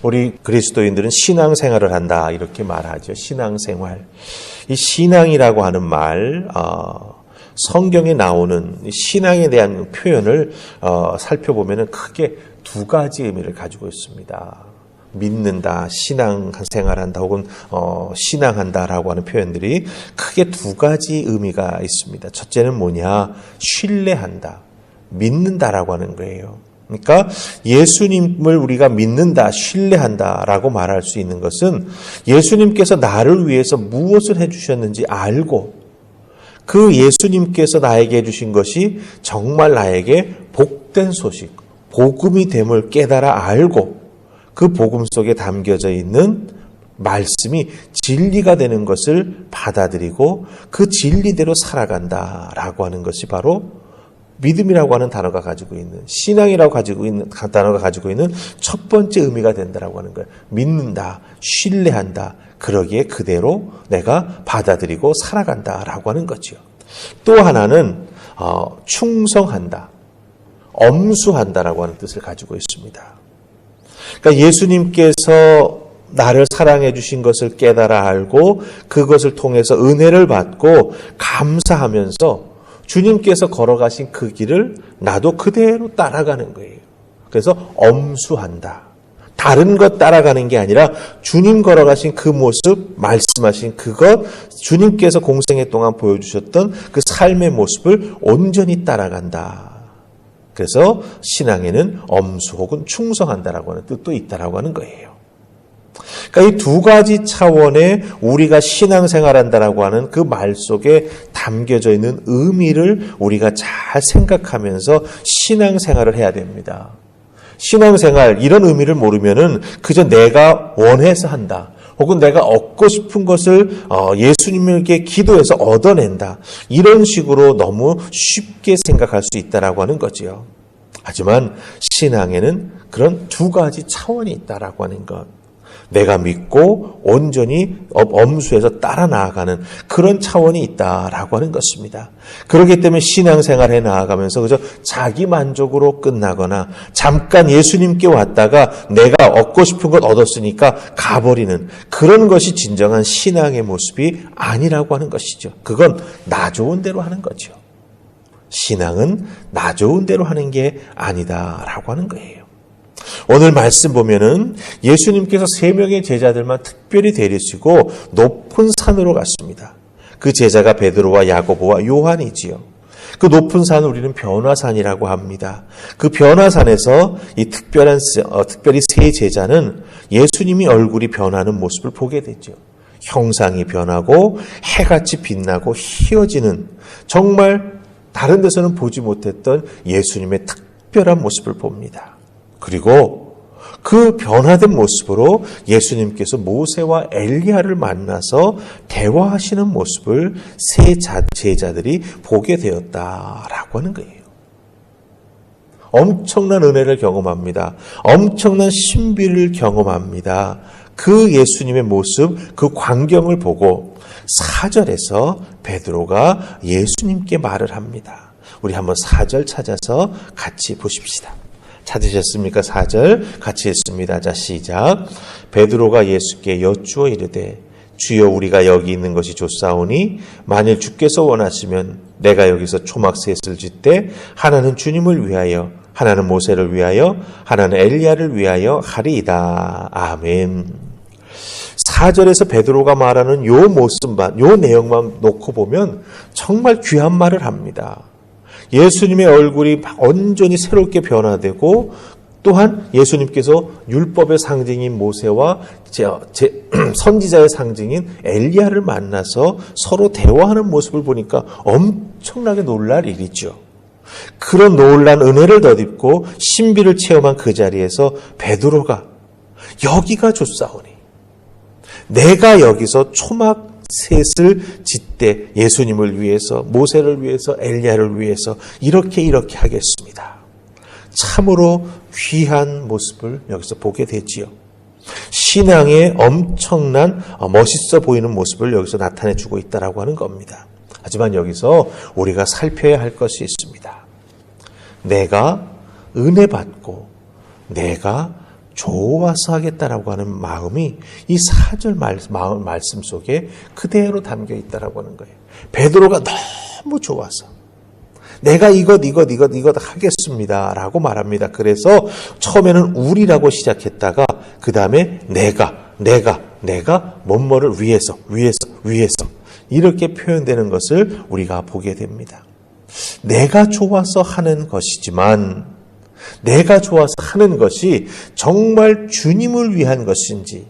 우리 그리스도인들은 신앙생활을 한다 이렇게 말하죠. 신앙생활. 이 신앙이라고 하는 말, 성경에 나오는 신앙에 대한 표현을 살펴보면 크게 두 가지 의미를 가지고 있습니다. 믿는다, 신앙생활한다 혹은 신앙한다라고 하는 표현들이 크게 두 가지 의미가 있습니다. 첫째는 뭐냐? 신뢰한다, 믿는다라고 하는 거예요. 그러니까 예수님을 우리가 믿는다, 신뢰한다라고 말할 수 있는 것은 예수님께서 나를 위해서 무엇을 해주셨는지 알고 그 예수님께서 나에게 해주신 것이 정말 나에게 복된 소식, 복음이 됨을 깨달아 알고 그 복음 속에 담겨져 있는 말씀이 진리가 되는 것을 받아들이고 그 진리대로 살아간다라고 하는 것이 바로 믿음이라고 하는 단어가 가지고 있는, 신앙이라고 가지고 있는 단어가 가지고 있는 첫 번째 의미가 된다라고 하는 거예요. 믿는다, 신뢰한다. 그러기에 그대로 내가 받아들이고 살아간다라고 하는 거죠. 또 하나는 충성한다, 엄수한다라고 하는 뜻을 가지고 있습니다. 그러니까 예수님께서 나를 사랑해 주신 것을 깨달아 알고 그것을 통해서 은혜를 받고 감사하면서 주님께서 걸어가신 그 길을 나도 그대로 따라가는 거예요. 그래서 엄수한다. 다른 것 따라가는 게 아니라 주님 걸어가신 그 모습, 말씀하신 그것, 주님께서 공생애 동안 보여주셨던 그 삶의 모습을 온전히 따라간다. 그래서 신앙에는 엄수 혹은 충성한다라고 하는 뜻도 있다라고 하는 거예요. 그러니까 이 두 가지 차원의 우리가 신앙생활한다라고 하는 그 말 속에 담겨져 있는 의미를 우리가 잘 생각하면서 신앙생활을 해야 됩니다. 신앙생활 이런 의미를 모르면은 그저 내가 원해서 한다. 혹은 내가 얻고 싶은 것을 예수님에게 기도해서 얻어낸다. 이런 식으로 너무 쉽게 생각할 수 있다라고 하는 거지요. 하지만 신앙에는 그런 두 가지 차원이 있다라고 하는 것. 내가 믿고 온전히 엄수해서 따라 나아가는 그런 차원이 있다라고 하는 것입니다. 그렇기 때문에 신앙생활에 나아가면서 그저 자기 만족으로 끝나거나 잠깐 예수님께 왔다가 내가 얻고 싶은 것 얻었으니까 가버리는 그런 것이 진정한 신앙의 모습이 아니라고 하는 것이죠. 그건 나 좋은 대로 하는 거죠. 신앙은 나 좋은 대로 하는 게 아니다라고 하는 거예요. 오늘 말씀 보면은 예수님께서 3명의 제자들만 특별히 데리시고 높은 산으로 갔습니다. 그 제자가 베드로와 야고보와 요한이지요. 그 높은 산을 우리는 변화산이라고 합니다. 그 변화산에서 이 특별히 세 제자는 예수님이 얼굴이 변하는 모습을 보게 되죠. 형상이 변하고 해같이 빛나고 희어지는 정말 다른 데서는 보지 못했던 예수님의 특별한 모습을 봅니다. 그리고 그 변화된 모습으로 예수님께서 모세와 엘리야를 만나서 대화하시는 모습을 세 제자들이 보게 되었다라고 하는 거예요. 엄청난 은혜를 경험합니다. 엄청난 신비를 경험합니다. 그 예수님의 모습, 그 광경을 보고 4절에서 베드로가 예수님께 말을 합니다. 우리 한번 4절 찾아서 같이 보십시다. 찾으셨습니까? 4절 같이 읽습니다. 자, 시작. 베드로가 예수께 여쭈어 이르되 주여 우리가 여기 있는 것이 좋사오니 만일 주께서 원하시면 내가 여기서 초막셋을 짓되 하나는 주님을 위하여 하나는 모세를 위하여 하나는 엘리야를 위하여 하리이다. 아멘. 4절에서 베드로가 말하는 요 모습만, 요 내용만 놓고 보면 정말 귀한 말을 합니다. 예수님의 얼굴이 온전히 새롭게 변화되고 또한 예수님께서 율법의 상징인 모세와 선지자의 상징인 엘리야를 만나서 서로 대화하는 모습을 보니까 엄청나게 놀랄 일이죠. 그런 놀란 은혜를 덧입고 신비를 체험한 그 자리에서 베드로가 여기가 좋사오니 내가 여기서 초막셋을 짓되 예수님을 위해서 모세를 위해서 엘리야를 위해서 이렇게 하겠습니다. 참으로 귀한 모습을 여기서 보게 되지요. 신앙의 엄청난 멋있어 보이는 모습을 여기서 나타내주고 있다라고 하는 겁니다. 하지만 여기서 우리가 살펴야 할 것이 있습니다. 내가 은혜 받고 내가 좋아서 하겠다라고 하는 마음이 이 4절 말씀 속에 그대로 담겨 있다라고 하는 거예요. 베드로가 너무 좋아서 내가 이것 하겠습니다 라고 말합니다. 그래서 처음에는 우리라고 시작했다가 그 다음에 내가 뭐뭐를 위해서 이렇게 표현되는 것을 우리가 보게 됩니다. 내가 좋아서 하는 것이지만 내가 좋아서 하는 것이 정말 주님을 위한 것인지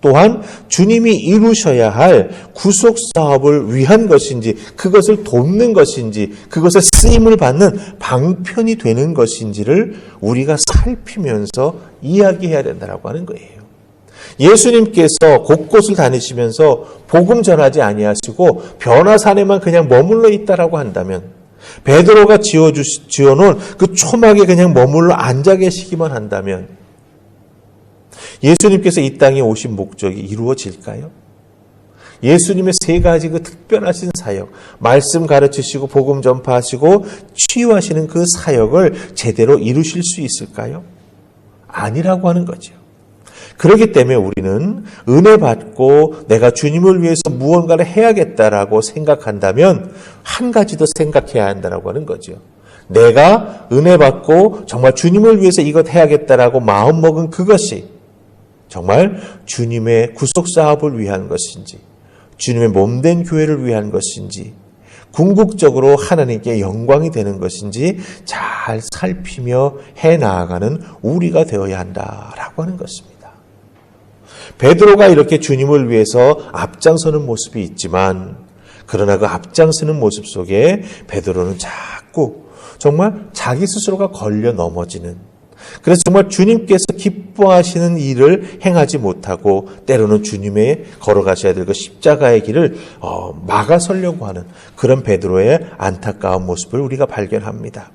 또한 주님이 이루셔야 할 구속 사업을 위한 것인지 그것을 돕는 것인지 그것에 쓰임을 받는 방편이 되는 것인지를 우리가 살피면서 이야기해야 된다고 하는 거예요. 예수님께서 곳곳을 다니시면서 복음 전하지 아니하시고 변화산에만 그냥 머물러 있다라고 한다면 베드로가 지어놓은 그 초막에 그냥 머물러 앉아 계시기만 한다면 예수님께서 이 땅에 오신 목적이 이루어질까요? 예수님의 세 가지 그 특별하신 사역, 말씀 가르치시고 복음 전파하시고 치유하시는 그 사역을 제대로 이루실 수 있을까요? 아니라고 하는 거죠. 그렇기 때문에 우리는 은혜 받고 내가 주님을 위해서 무언가를 해야겠다라고 생각한다면 한 가지 더 생각해야 한다라고 하는 거죠. 내가 은혜 받고 정말 주님을 위해서 이것 해야겠다라고 마음먹은 그것이 정말 주님의 구속 사업을 위한 것인지 주님의 몸된 교회를 위한 것인지 궁극적으로 하나님께 영광이 되는 것인지 잘 살피며 해나가는 우리가 되어야 한다라고 하는 것입니다. 베드로가 이렇게 주님을 위해서 앞장서는 모습이 있지만 그러나 그 앞장서는 모습 속에 베드로는 자꾸 정말 자기 스스로가 걸려 넘어지는 그래서 정말 주님께서 기뻐하시는 일을 행하지 못하고 때로는 주님의 걸어가셔야 될 그 십자가의 길을 막아서려고 하는 그런 베드로의 안타까운 모습을 우리가 발견합니다.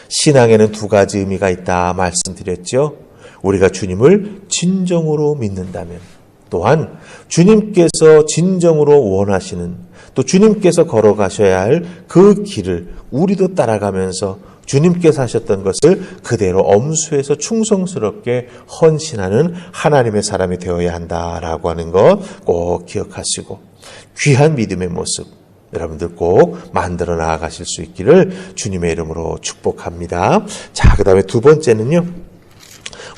신앙에는 두 가지 의미가 있다 말씀드렸죠. 우리가 주님을 진정으로 믿는다면 또한 주님께서 진정으로 원하시는 또 주님께서 걸어가셔야 할 그 길을 우리도 따라가면서 주님께서 하셨던 것을 그대로 엄수해서 충성스럽게 헌신하는 하나님의 사람이 되어야 한다라고 하는 것 꼭 기억하시고 귀한 믿음의 모습 여러분들 꼭 만들어 나아가실 수 있기를 주님의 이름으로 축복합니다. 자, 그 다음에 두 번째는요.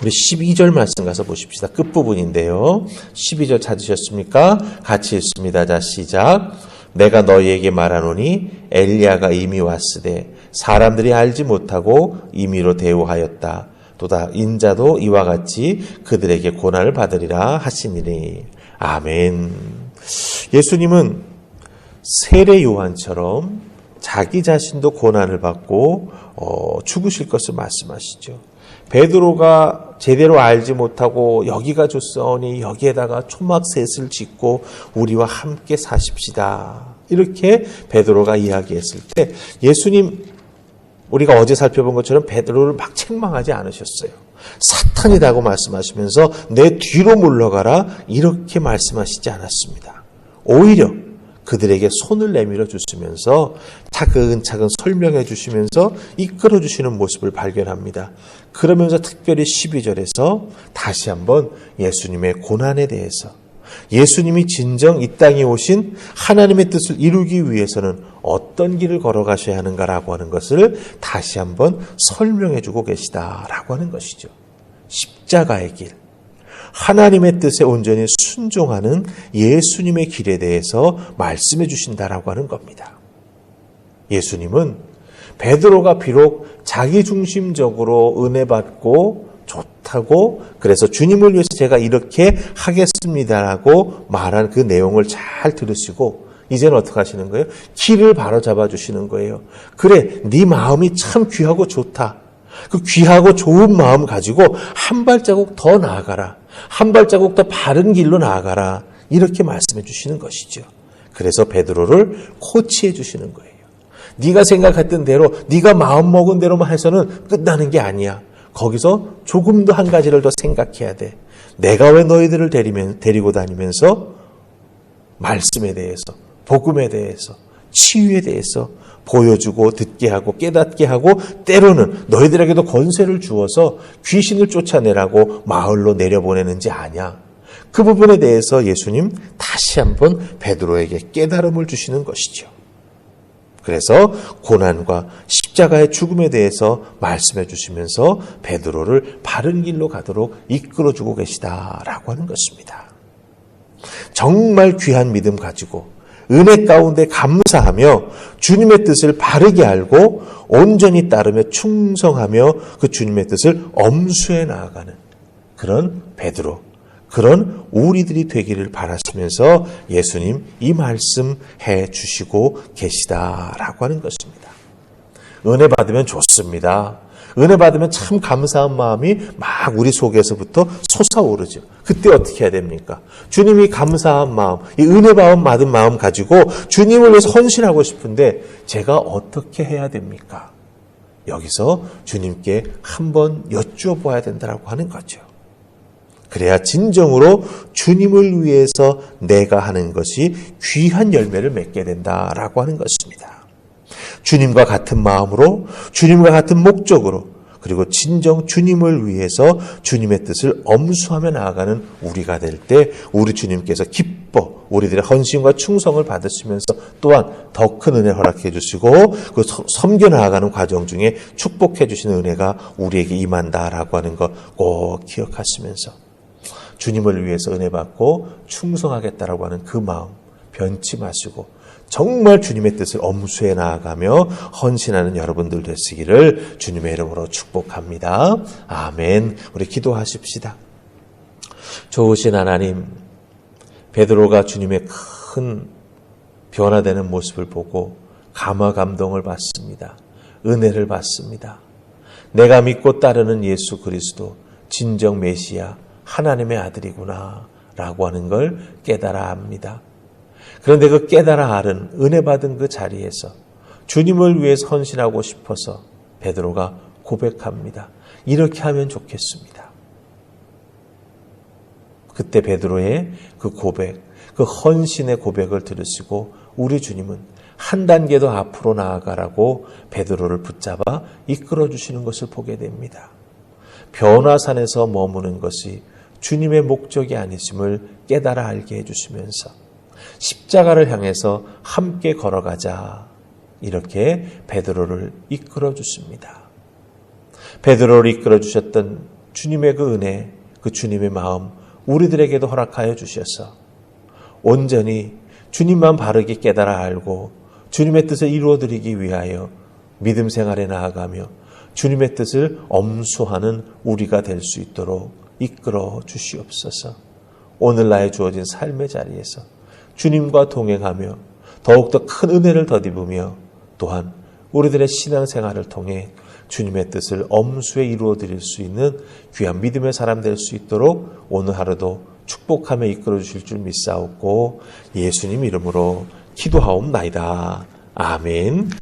우리 12절 말씀 가서 보십시다. 끝부분인데요. 12절 찾으셨습니까? 같이 읽습니다. 자, 시작. 내가 너희에게 말하노니 엘리야가 이미 왔으되 사람들이 알지 못하고 임의로 대우하였다. 또다 인자도 이와 같이 그들에게 고난을 받으리라 하시니니. 아멘. 예수님은 세례 요한처럼 자기 자신도 고난을 받고 죽으실 것을 말씀하시죠. 베드로가 제대로 알지 못하고 여기가 좋사오니 여기에다가 초막셋을 짓고 우리와 함께 사십시다. 이렇게 베드로가 이야기했을 때 예수님 우리가 어제 살펴본 것처럼 베드로를 막 책망하지 않으셨어요. 사탄이라고 말씀하시면서 내 뒤로 물러가라 이렇게 말씀하시지 않았습니다. 오히려 그들에게 손을 내밀어 주시면서 차근차근 설명해 주시면서 이끌어 주시는 모습을 발견합니다. 그러면서 특별히 12절에서 다시 한번 예수님의 고난에 대해서 예수님이 진정 이 땅에 오신 하나님의 뜻을 이루기 위해서는 어떤 길을 걸어가셔야 하는가라고 하는 것을 다시 한번 설명해 주고 계시다라고 하는 것이죠. 십자가의 길. 하나님의 뜻에 온전히 순종하는 예수님의 길에 대해서 말씀해 주신다라고 하는 겁니다. 예수님은 베드로가 비록 자기중심적으로 은혜 받고 좋다고 그래서 주님을 위해서 제가 이렇게 하겠습니다라고 말한 그 내용을 잘 들으시고 이제는 어떻게 하시는 거예요? 길을 바로잡아 주시는 거예요. 그래, 네 마음이 참 귀하고 좋다. 그 귀하고 좋은 마음 가지고 한 발자국 더 나아가라. 한 발자국 더 바른 길로 나아가라. 이렇게 말씀해 주시는 것이죠. 그래서 베드로를 코치해 주시는 거예요. 네가 생각했던 대로 네가 마음먹은 대로만 해서는 끝나는 게 아니야. 거기서 조금 더 한 가지를 더 생각해야 돼. 내가 왜 너희들을 데리고 다니면서 말씀에 대해서 복음에 대해서 치유에 대해서 보여주고 듣게 하고 깨닫게 하고 때로는 너희들에게도 권세를 주어서 귀신을 쫓아내라고 마을로 내려보내는지 아냐. 그 부분에 대해서 예수님 다시 한번 베드로에게 깨달음을 주시는 것이죠. 그래서 고난과 십자가의 죽음에 대해서 말씀해 주시면서 베드로를 바른 길로 가도록 이끌어주고 계시다라고 하는 것입니다. 정말 귀한 믿음 가지고 은혜 가운데 감사하며 주님의 뜻을 바르게 알고 온전히 따르며 충성하며 그 주님의 뜻을 엄수해 나아가는 그런 베드로, 그런 우리들이 되기를 바라시면서 예수님 이 말씀 해 주시고 계시다라고 하는 것입니다. 은혜 받으면 좋습니다. 은혜 받으면 참 감사한 마음이 막 우리 속에서부터 솟아오르죠. 그때 어떻게 해야 됩니까? 주님이 감사한 마음, 이 은혜 받은 마음 가지고 주님을 위해서 헌신하고 싶은데 제가 어떻게 해야 됩니까? 여기서 주님께 한번 여쭈어 보아야 된다고 하는 거죠. 그래야 진정으로 주님을 위해서 내가 하는 것이 귀한 열매를 맺게 된다라고 하는 것입니다. 주님과 같은 마음으로 주님과 같은 목적으로 그리고 진정 주님을 위해서 주님의 뜻을 엄수하며 나아가는 우리가 될 때 우리 주님께서 기뻐 우리들의 헌신과 충성을 받으시면서 또한 더 큰 은혜 허락해 주시고 그 섬겨 나아가는 과정 중에 축복해 주시는 은혜가 우리에게 임한다라고 하는 것 꼭 기억하시면서 주님을 위해서 은혜 받고 충성하겠다라고 하는 그 마음 변치 마시고 정말 주님의 뜻을 엄수해 나아가며 헌신하는 여러분들 되시기를 주님의 이름으로 축복합니다. 아멘. 우리 기도하십시다. 좋으신 하나님, 베드로가 주님의 큰 변화되는 모습을 보고 감화 감동을 받습니다. 은혜를 받습니다. 내가 믿고 따르는 예수 그리스도 진정 메시아 하나님의 아들이구나 라고 하는 걸 깨달아 합니다. 그런데 그 깨달아 알은 은혜 받은 그 자리에서 주님을 위해서 헌신하고 싶어서 베드로가 고백합니다. 이렇게 하면 좋겠습니다. 그때 베드로의 그 고백, 그 헌신의 고백을 들으시고 우리 주님은 한 단계 더 앞으로 나아가라고 베드로를 붙잡아 이끌어 주시는 것을 보게 됩니다. 변화산에서 머무는 것이 주님의 목적이 아니심을 깨달아 알게 해주시면서 십자가를 향해서 함께 걸어가자 이렇게 베드로를 이끌어 주십니다. 베드로를 이끌어 주셨던 주님의 그 은혜, 그 주님의 마음 우리들에게도 허락하여 주셔서 온전히 주님만 바르게 깨달아 알고 주님의 뜻을 이루어드리기 위하여 믿음 생활에 나아가며 주님의 뜻을 엄수하는 우리가 될 수 있도록 이끌어 주시옵소서. 오늘날에 주어진 삶의 자리에서 주님과 동행하며 더욱더 큰 은혜를 덧입으며 또한 우리들의 신앙생활을 통해 주님의 뜻을 엄수에 이루어드릴 수 있는 귀한 믿음의 사람 될 수 있도록 오늘 하루도 축복하며 이끌어 주실 줄 믿사옵고 예수님 이름으로 기도하옵나이다. 아멘.